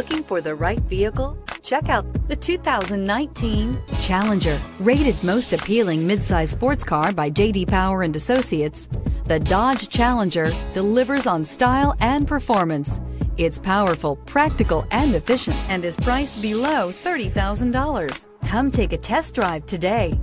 Looking for the right vehicle? Check out the 2019 Challenger. Rated most appealing midsize sports car by J.D. Power and Associates, the Dodge Challenger delivers on style and performance. It's powerful, practical, and efficient, and is priced below $30,000. Come take a test drive today.